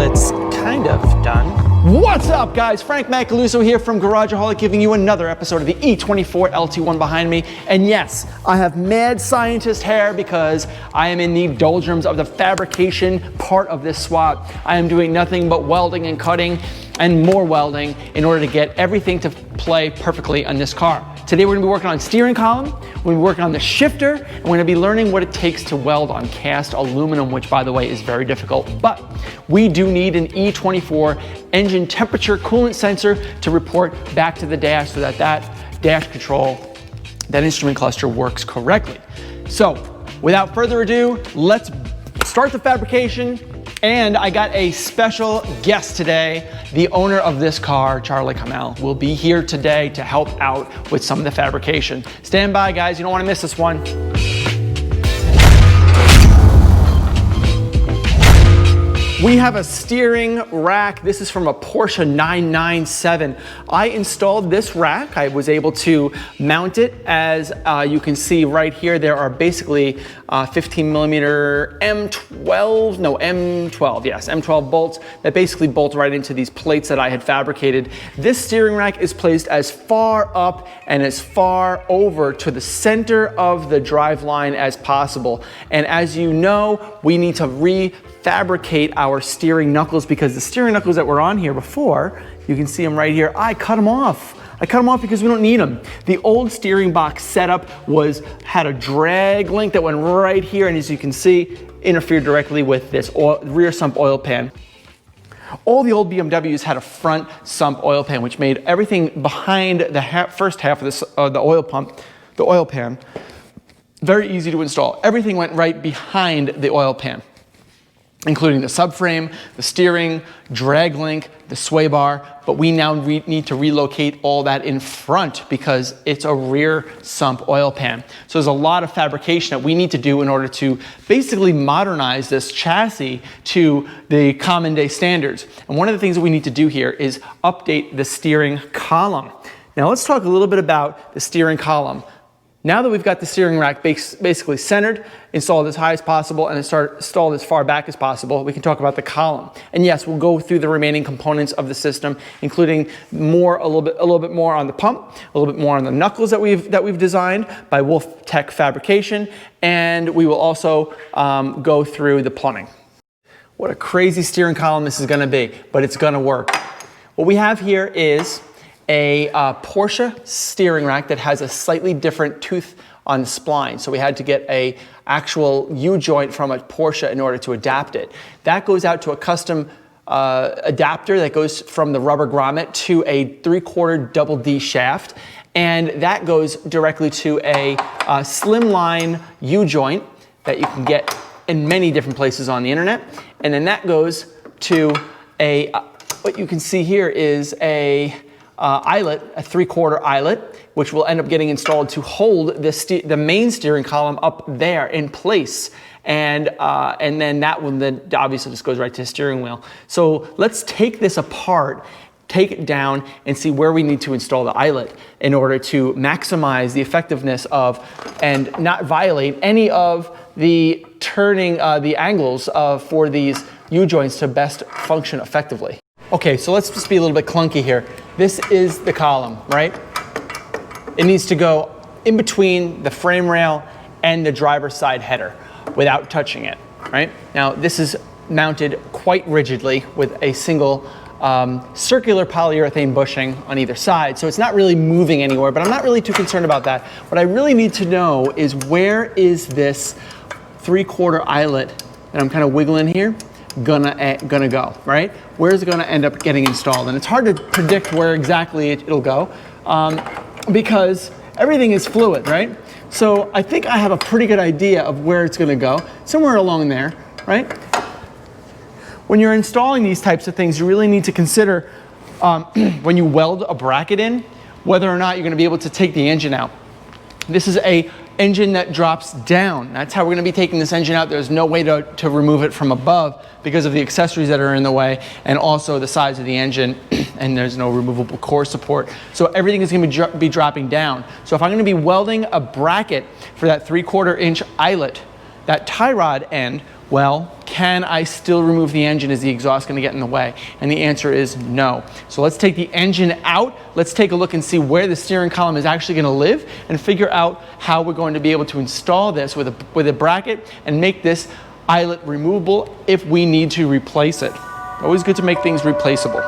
it's kind of done. What's up, guys? Frank Macaluso here from Garageaholic, giving you another episode of the E24 LT1 behind me. And yes, I have mad scientist hair because I am in the doldrums of the fabrication part of this swap. I am doing nothing but welding and cutting and more welding in order to get everything to play perfectly on this car. Today we're gonna be working on steering column, we're gonna be working on the shifter, and we're gonna be learning what it takes to weld on cast aluminum, which by the way is very difficult. But we do need an E24 engine temperature coolant sensor to report back to the dash so that that dash control, that instrument cluster works correctly. So without further ado, let's start the fabrication. And I got a special guest today. The owner of this car, Charlie Kamel, will be here today to help out with some of the fabrication. Stand by, guys, you don't want to miss this one. We have a steering rack. This is from a Porsche 997. I installed this rack. I was able to mount it. As you can see right here, there are basically 15 millimeter M12 bolts that basically bolt right into these plates that I had fabricated. This steering rack is placed as far up and as far over to the center of the drive line as possible. And as you know, we need to refabricate our steering knuckles because the steering knuckles that were on here before, you can see them right here, I cut them off. I cut them off because we don't need them. The old steering box setup had a drag link that went right here, and as you can see, interfered directly with this rear sump oil pan. All the old BMWs had a front sump oil pan, which made everything behind the first half of the oil pan, very easy to install. Everything went right behind the oil pan, including the subframe, the steering, drag link, the sway bar, but we now need to relocate all that in front because it's a rear sump oil pan. So there's a lot of fabrication that we need to do in order to basically modernize this chassis to the common day standards. And one of the things that we need to do here is update the steering column. Now let's talk a little bit about the steering column. Now that we've got the steering rack basically centered, installed as high as possible, and installed as far back as possible, we can talk about the column. And yes, we'll go through the remaining components of the system, including a little bit more on the pump, a little bit more on the knuckles that we've designed by Wolf Tech Fabrication, and we will also go through the plumbing. What a crazy steering column this is going to be, but it's going to work. What we have here is a Porsche steering rack that has a slightly different tooth on the spline. So we had to get a actual U-joint from a Porsche in order to adapt it. That goes out to a custom adapter that goes from the rubber grommet to a 3/4 double D shaft. And that goes directly to a slimline U-joint that you can get in many different places on the internet. And then that goes to what you can see here is a eyelet, a 3/4 eyelet, which will end up getting installed to hold the main steering column up there in place. And then that one then obviously just goes right to the steering wheel. So let's take this apart, take it down, and see where we need to install the eyelet in order to maximize the effectiveness of and not violate any of the turning, the angles for these U-joints to best function effectively. Okay, so let's just be a little bit clunky here. This is the column, right? It needs to go in between the frame rail and the driver's side header without touching it, right? Now, this is mounted quite rigidly with a single circular polyurethane bushing on either side, so it's not really moving anywhere, but I'm not really too concerned about that. What I really need to know is where is this 3/4 eyelet that I'm kind of wiggling here gonna go, right? Where is it gonna end up getting installed? And it's hard to predict where exactly it'll go because everything is fluid, right? So I think I have a pretty good idea of where it's gonna go, somewhere along there, right? When you're installing these types of things, you really need to consider when you weld a bracket in, whether or not you're gonna be able to take the engine out. This is a engine that drops down. That's how we're gonna be taking this engine out. There's no way to remove it from above because of the accessories that are in the way and also the size of the engine, and there's no removable core support. So everything is gonna be dropping down. So if I'm gonna be welding a bracket for that 3/4 inch eyelet, that tie rod end, well, can I still remove the engine? Is the exhaust going to get in the way? And the answer is no. So let's take the engine out. Let's take a look and see where the steering column is actually going to live and figure out how we're going to be able to install this with a bracket and make this eyelet removable if we need to replace it. Always good to make things replaceable.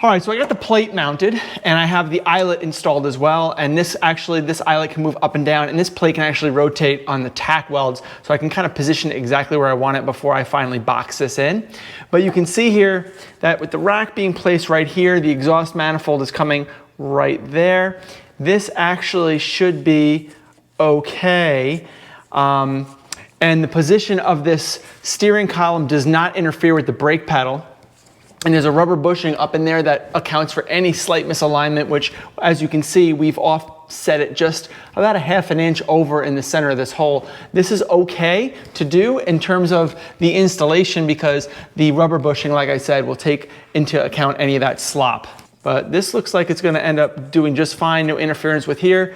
All right, so I got the plate mounted and I have the eyelet installed as well. And this eyelet can move up and down, and this plate can actually rotate on the tack welds. So I can kind of position it exactly where I want it before I finally box this in. But you can see here that with the rack being placed right here, the exhaust manifold is coming right there. This actually should be okay. And the position of this steering column does not interfere with the brake pedal. And there's a rubber bushing up in there that accounts for any slight misalignment, which, as you can see, we've offset it just about a ½ inch over in the center of this hole. This is okay to do in terms of the installation because the rubber bushing, like I said, will take into account any of that slop. But this looks like it's going to end up doing just fine, no interference with here.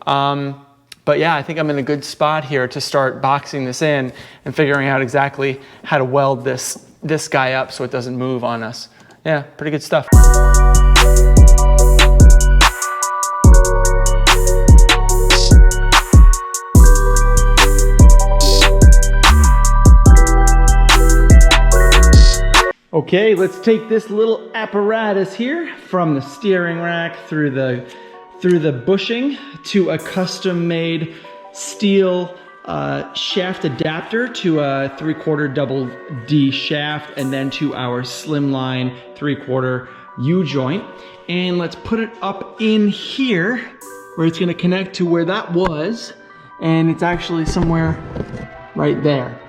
But yeah, I think I'm in a good spot here to start boxing this in and figuring out exactly how to weld this guy up so it doesn't move on us. Yeah, pretty good stuff. Okay, let's take this little apparatus here from the steering rack through the bushing to a custom-made steel shaft adapter to a 3/4 double D shaft, and then to our slimline 3/4 U-joint. And let's put it up in here where it's gonna connect to where that was. And it's actually somewhere right there.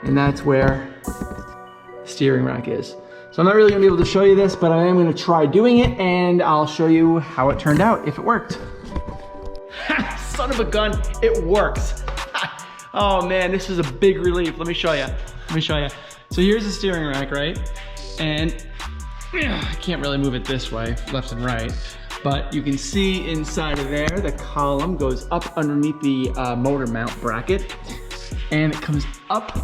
And that's where the steering rack is. So I'm not really gonna be able to show you this, but I am gonna try doing it, and I'll show you how it turned out, if it worked. Son of a gun, it works. Oh man, this is a big relief. Let me show you. So here's the steering rack, right? And I can't really move it this way, left and right, but you can see inside of there, the column goes up underneath the motor mount bracket, and it comes up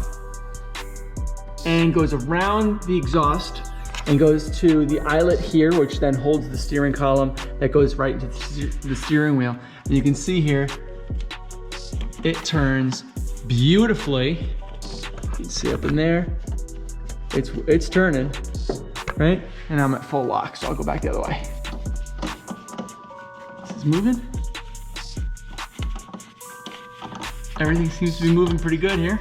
and goes around the exhaust and goes to the eyelet here, which then holds the steering column that goes right into the steering wheel. And you can see here, it turns beautifully. You can see up in there, it's turning, right? And I'm at full lock, so I'll go back the other way. This is moving. Everything seems to be moving pretty good here.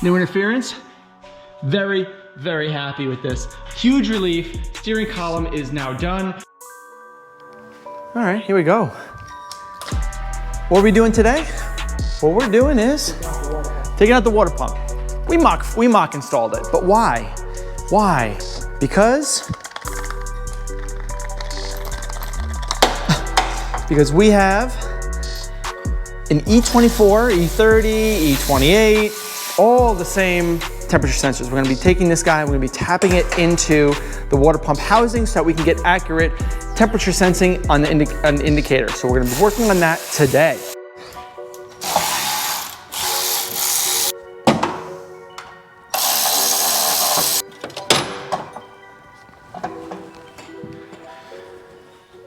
No interference. Very, very happy with this. Huge relief. Steering column is now done. All right, here we go. What are we doing today? What we're doing is taking out the water pump. We mock installed it, but why? Why? Because we have an E24, E30, E28, all the same temperature sensors. We're gonna be taking this guy, we're gonna be tapping it into the water pump housing so that we can get accurate temperature sensing on the indicator. So we're gonna be working on that today.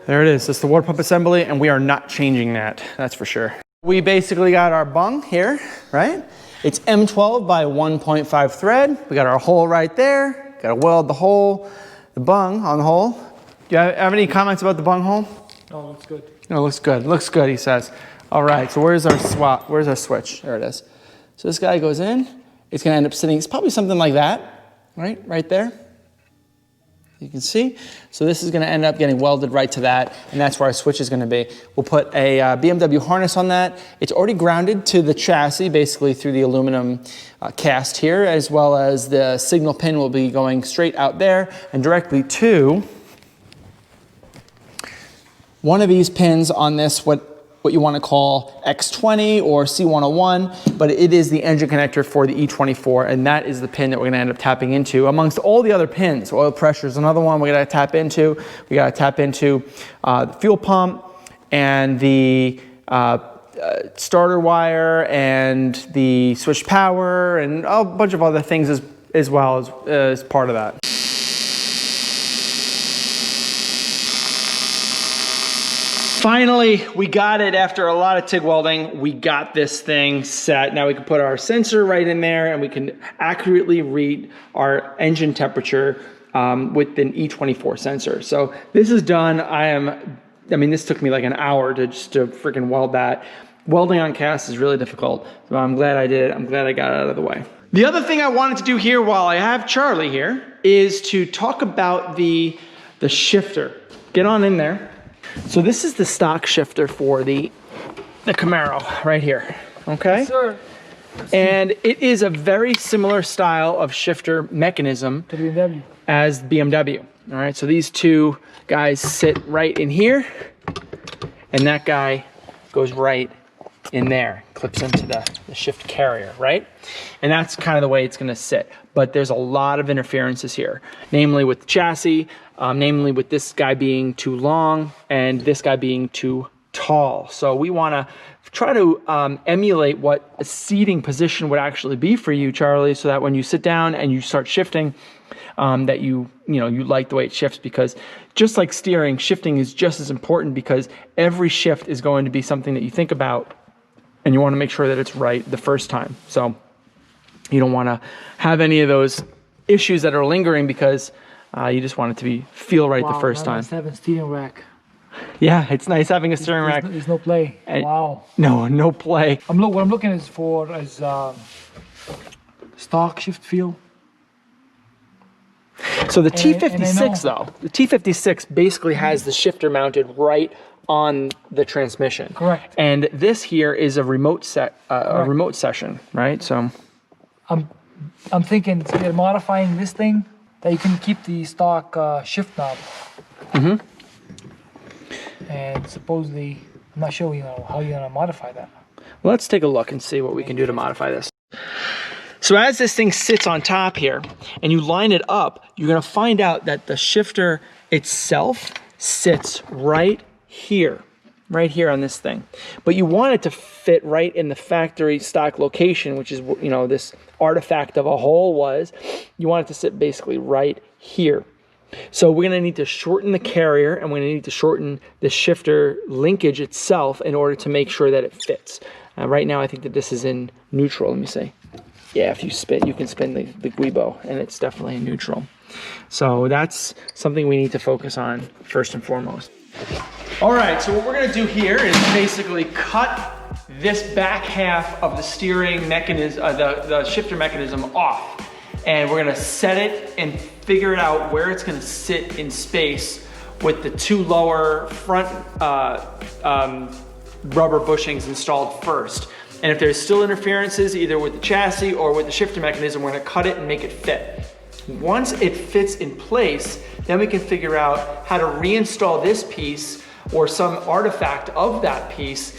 There it is, it's the water pump assembly, and we are not changing that, that's for sure. We basically got our bung here, right? It's M12 by 1.5 thread. We got our hole right there. Gotta weld the bung on the hole. Do you have any comments about the bung hole? Oh, looks good. No, looks good. Looks good, he says. All right, so where's our swap? Where's our switch? There it is. So this guy goes in. It's going to end up sitting, it's probably something like that, right there. You can see. So this is going to end up getting welded right to that, and that's where our switch is going to be. We'll put a BMW harness on that. It's already grounded to the chassis, basically through the aluminum cast here, as well as the signal pin will be going straight out there and directly to one of these pins on this, what you want to call X20 or C101, but it is the engine connector for the E24, and that is the pin that we're going to end up tapping into amongst all the other pins. Oil pressure is another one we're going to tap into. We got to tap into the fuel pump and the starter wire and the switch power and a bunch of other things as well as part of that. Finally, we got it after a lot of TIG welding. We got this thing set. Now we can put our sensor right in there and we can accurately read our engine temperature with an E24 sensor. So this is done. I mean, this took me like an hour to freaking weld that. Welding on cast is really difficult. So I'm glad I did it. I'm glad I got it out of the way. The other thing I wanted to do here while I have Charlie here is to talk about the shifter. Get on in there. So this is the stock shifter for the Camaro right here, okay? Yes, sir. And it is a very similar style of shifter mechanism to BMW. as BMW, all right? So these two guys sit right in here, and that guy goes right in there, clips into the shift carrier, right? And that's kind of the way it's gonna sit. But there's a lot of interferences here, namely with the chassis, namely with this guy being too long and this guy being too tall. So we wanna try to emulate what a seating position would actually be for you, Charlie, so that when you sit down and you start shifting, that you like the way it shifts, because just like steering, shifting is just as important, because every shift is going to be something that you think about and you want to make sure that it's right the first time. So you don't want to have any of those issues that are lingering, because you just want it to feel right the first time. Nice having a steering rack. Yeah, it's nice having a steering rack. There's no play. Wow. No play. What I'm looking is stock shift feel. So the T56 though, the T56 basically has the shifter mounted right on the transmission. Correct. And this here is a remote remote session, right? So I'm thinking you're modifying this thing that you can keep the stock shift knob. Mm-hmm. And supposedly, I'm not sure how you're gonna modify that. Well, let's take a look and see what we can do to modify this. So as this thing sits on top here and you line it up, you're gonna find out that the shifter itself sits right here on this thing. But you want it to fit right in the factory stock location, which is, this artifact of a hole was. You want it to sit basically right here. So we're gonna need to shorten the carrier, and we're gonna need to shorten the shifter linkage itself in order to make sure that it fits. Right now I think that this is in neutral. Let me see. Yeah, if you spin, you can spin the guibo, and it's definitely in neutral. So that's something we need to focus on first and foremost. All right, so what we're gonna do here is basically cut this back half of the steering mechanism, the shifter mechanism off. And we're gonna set it and figure out where it's gonna sit in space with the two lower front rubber bushings installed first. And if there's still interferences, either with the chassis or with the shifter mechanism, we're gonna cut it and make it fit. Once it fits in place, then we can figure out how to reinstall this piece or some artifact of that piece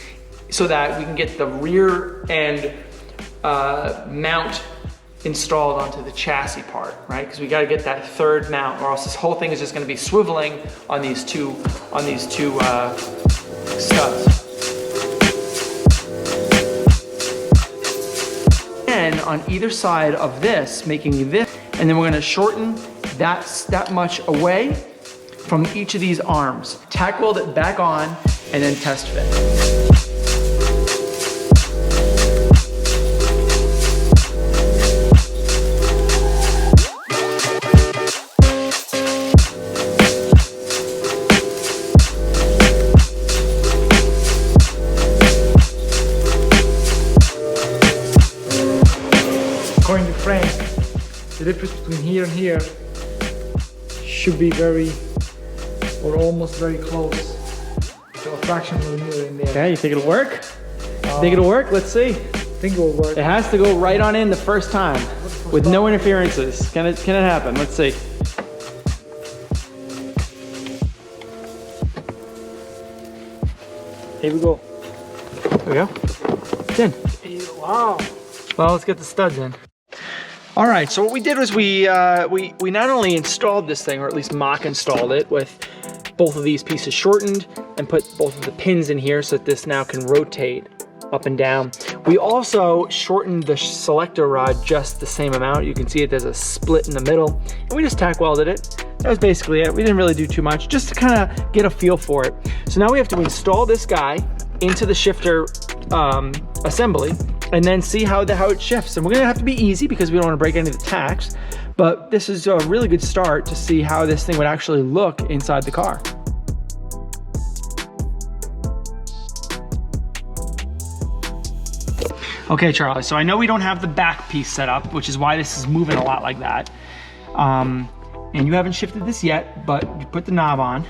so that we can get the rear end mount installed onto the chassis part, right? Because we got to get that third mount, or else this whole thing is just going to be swiveling on these two studs. And on either side of this, making this, and then we're going to shorten that much away from each of these arms. Tack weld it back on, and then test fit. the difference between here and here should be very, or almost very close to a fraction of a millimeter in there. Okay, you think it'll work? Think it'll work? Let's see. I think it will work. It has to go right on in the first time with no interferences. Can it happen? Let's see. Here we go. There we go. It's in. Wow. Well, let's get the studs in. All right, so what we did was we not only installed this thing, or at least mock installed it with both of these pieces shortened and put both of the pins in here so that this now can rotate up and down. We also shortened the selector rod just the same amount. You can see it, there's a split in the middle, and we just tack welded it. That was basically it. We didn't really do too much, just to kind of get a feel for it. So now we have to install this guy into the shifter assembly, and then see how it shifts. And we're gonna have to be easy because we don't want to break any of the tacks, but this is a really good start to see how this thing would actually look inside the car. Okay, Charlie, so I know we don't have the back piece set up, which is why this is moving a lot like that. And you haven't shifted this yet, but you put the knob on.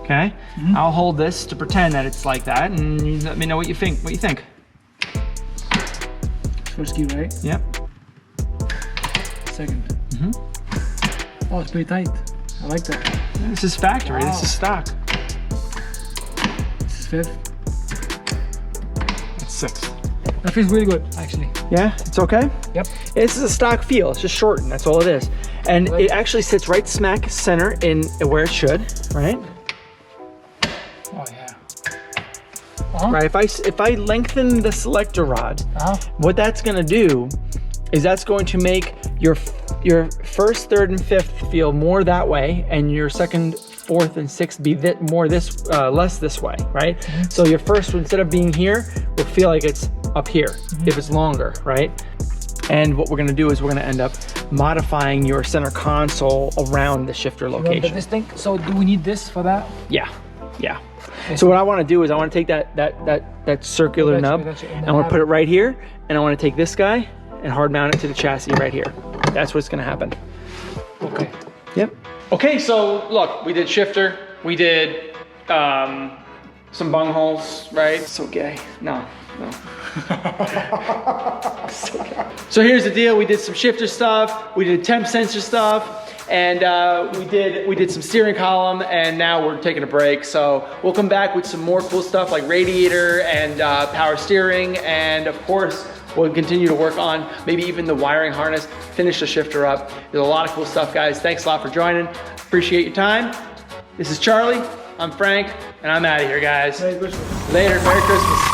Okay, I'll hold this to pretend that it's like that, and you let me know what you think. What you think? First key, right? Yep. Second. Oh, it's pretty tight. I like that. This is factory. Wow. This is stock. This is fifth. It's sixth. That feels really good, actually. Yeah, it's okay? Yep. This is a stock feel. It's just shortened. That's all it is. And it actually sits right smack center in where it should, right? Oh, yeah. Right, if I lengthen the selector rod, what that's gonna do is that's going to make your first, third, and fifth feel more that way, and your second, fourth, and sixth be less this way, right? So your first, instead of being here, will feel like it's up here if it's longer, right? And what we're gonna do is we're gonna end up modifying your center console around the shifter location. This thing. So do we need this for that? Yeah, yeah. So what I want to do is I want to take that circular nub, and I want to put it right here, and I want to take this guy and hard mount it to the chassis right here. That's what's going to happen. Okay. Yep. Okay, so look, we did shifter, we did some bung holes, right? So gay. No. So gay. So here's the deal. We did some shifter stuff, we did temp sensor stuff, and we did some steering column, and now we're taking a break. So we'll come back with some more cool stuff like radiator and power steering, and of course we'll continue to work on maybe even the wiring harness, finish the shifter up. There's a lot of cool stuff, guys. Thanks a lot for joining. Appreciate your time. This is Charlie, I'm Frank, and I'm out of here, guys. Merry Christmas. Later, Merry Christmas.